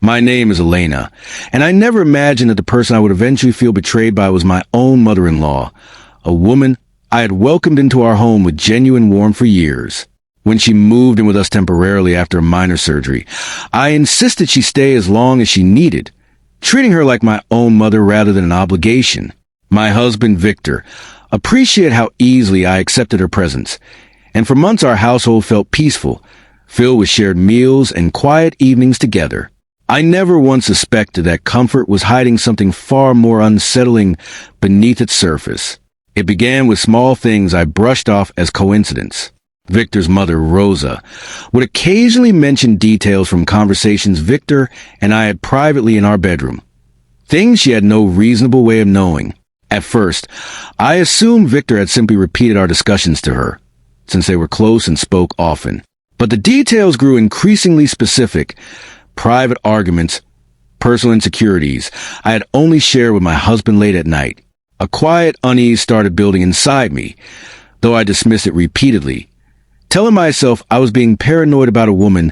My name is Elena, and I never imagined that the person I would eventually feel betrayed by was my own mother-in-law, a woman I had welcomed into our home with genuine warmth for years. When she moved in with us temporarily after a minor surgery, I insisted she stay as long as she needed, treating her like my own mother rather than an obligation. My husband, Victor, appreciated how easily I accepted her presence, and for months our household felt peaceful, filled with shared meals and quiet evenings together. I never once suspected that comfort was hiding something far more unsettling beneath its surface. It began with small things I brushed off as coincidence. Victor's mother, Rosa, would occasionally mention details from conversations Victor and I had privately in our bedroom. Things she had no reasonable way of knowing. At first, I assumed Victor had simply repeated our discussions to her, since they were close and spoke often. But the details grew increasingly specific. Private arguments, personal insecurities I had only shared with my husband late at night. A quiet unease started building inside me, though I dismissed it repeatedly, telling myself I was being paranoid about a woman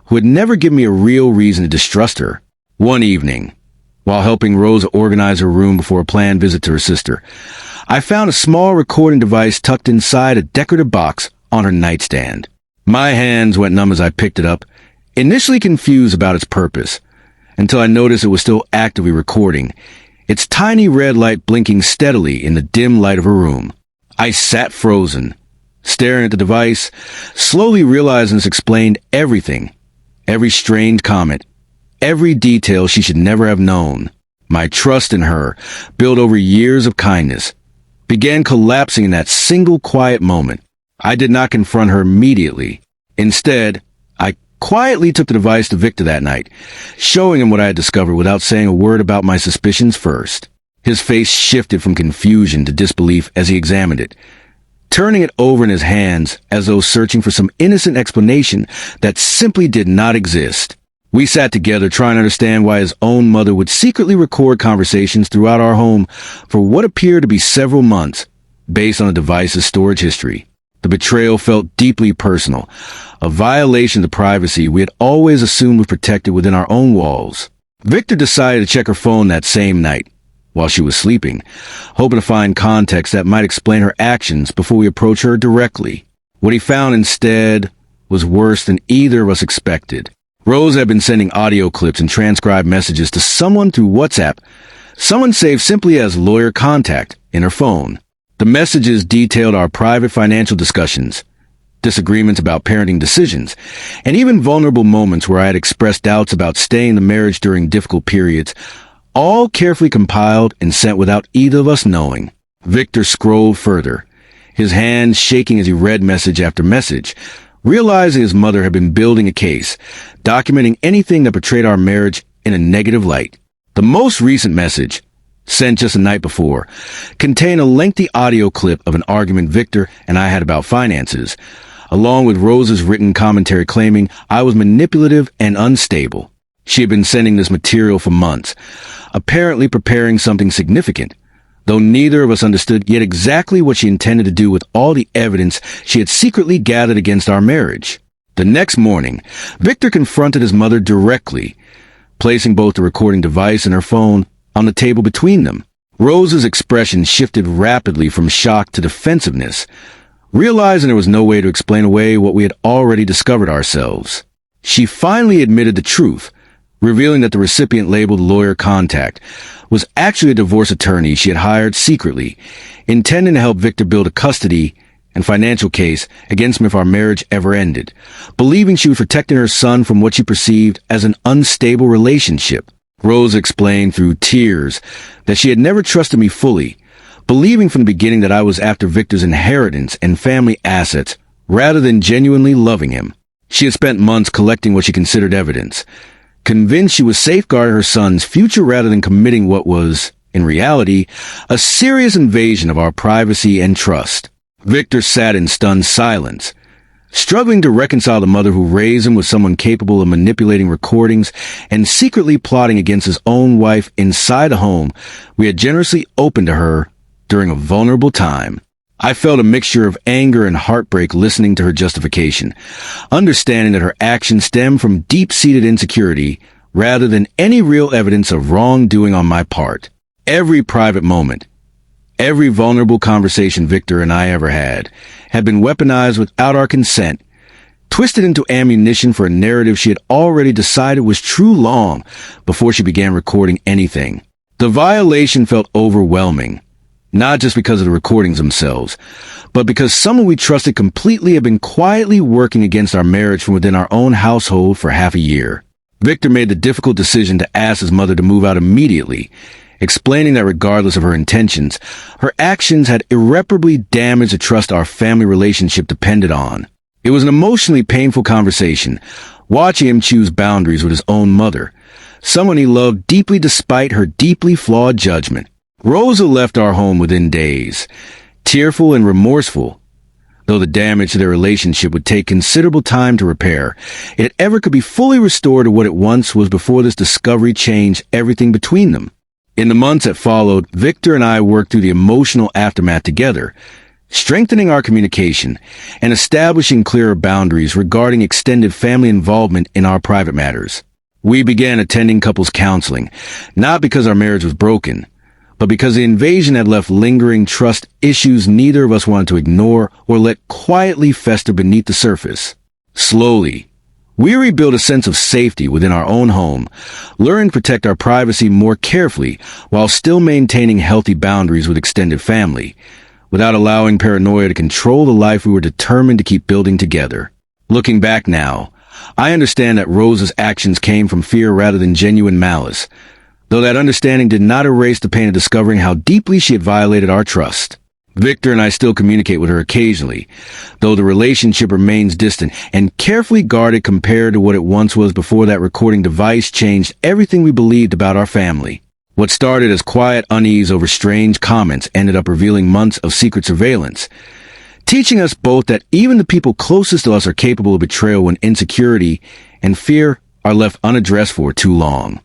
who had never given me a real reason to distrust her. One evening, while helping Rosa organize her room before a planned visit to her sister, I found a small recording device tucked inside a decorative box on her nightstand. My hands went numb as I picked it up, initially confused about its purpose, until I noticed it was still actively recording, its tiny red light blinking steadily in the dim light of her room. I sat frozen, staring at the device, slowly realizing this explained everything, every strange comment, every detail she should never have known. My trust in her, built over years of kindness, began collapsing in that single quiet moment. I did not confront her immediately. Instead, I quietly took the device to Victor that night, showing him what I had discovered without saying a word about my suspicions first. His face shifted from confusion to disbelief as he examined it, turning it over in his hands as though searching for some innocent explanation that simply did not exist. We sat together trying to understand why his own mother would secretly record conversations throughout our home for what appeared to be several months, based on the device's storage history. The betrayal felt deeply personal, a violation of the privacy we had always assumed was protected within our own walls. Victor decided to check her phone that same night, while she was sleeping, hoping to find context that might explain her actions before we approach her directly. What he found instead was worse than either of us expected. Rose had been sending audio clips and transcribed messages to someone through WhatsApp, someone saved simply as lawyer contact in her phone. The messages detailed our private financial discussions, disagreements about parenting decisions, and even vulnerable moments where I had expressed doubts about staying in the marriage during difficult periods, all carefully compiled and sent without either of us knowing. Victor scrolled further, his hands shaking as he read message after message, realizing his mother had been building a case, documenting anything that portrayed our marriage in a negative light. The most recent message, sent just the night before, contained a lengthy audio clip of an argument Victor and I had about finances, along with Rose's written commentary claiming I was manipulative and unstable. She had been sending this material for months, apparently preparing something significant, though neither of us understood yet exactly what she intended to do with all the evidence she had secretly gathered against our marriage. The next morning, Victor confronted his mother directly, placing both the recording device and her phone on the table between them. Rose's expression shifted rapidly from shock to defensiveness, realizing there was no way to explain away what we had already discovered ourselves. She finally admitted the truth, revealing that the recipient labeled lawyer contact was actually a divorce attorney she had hired secretly, intending to help Victor build a custody and financial case against him if our marriage ever ended, believing she was protecting her son from what she perceived as an unstable relationship. Rose explained through tears that she had never trusted me fully, believing from the beginning that I was after Victor's inheritance and family assets rather than genuinely loving him. She had spent months collecting what she considered evidence, convinced she was safeguarding her son's future rather than committing what was, in reality, a serious invasion of our privacy and trust. Victor sat in stunned silence, struggling to reconcile the mother who raised him with someone capable of manipulating recordings and secretly plotting against his own wife inside a home we had generously opened to her during a vulnerable time. I felt a mixture of anger and heartbreak listening to her justification, understanding that her actions stemmed from deep-seated insecurity rather than any real evidence of wrongdoing on my part. Every private moment, every vulnerable conversation Victor and I ever had been weaponized without our consent, twisted into ammunition for a narrative she had already decided was true long before she began recording anything. The violation felt overwhelming, not just because of the recordings themselves, but because someone we trusted completely had been quietly working against our marriage from within our own household for half a year. Victor made the difficult decision to ask his mother to move out immediately, explaining that regardless of her intentions, her actions had irreparably damaged the trust our family relationship depended on. It was an emotionally painful conversation, watching him choose boundaries with his own mother, someone he loved deeply despite her deeply flawed judgment. Rosa left our home within days, tearful and remorseful. Though the damage to their relationship would take considerable time to repair, it ever could be fully restored to what it once was before this discovery changed everything between them. In the months that followed, Victor and I worked through the emotional aftermath together, strengthening our communication and establishing clearer boundaries regarding extended family involvement in our private matters. We began attending couples counseling, not because our marriage was broken, but because the invasion had left lingering trust issues neither of us wanted to ignore or let quietly fester beneath the surface. Slowly, we rebuilt a sense of safety within our own home, learning to protect our privacy more carefully while still maintaining healthy boundaries with extended family, without allowing paranoia to control the life we were determined to keep building together. Looking back now, I understand that Rosa's actions came from fear rather than genuine malice, though that understanding did not erase the pain of discovering how deeply she had violated our trust. Victor and I still communicate with her occasionally, though the relationship remains distant and carefully guarded compared to what it once was before that recording device changed everything we believed about our family. What started as quiet unease over strange comments ended up revealing months of secret surveillance, teaching us both that even the people closest to us are capable of betrayal when insecurity and fear are left unaddressed for too long.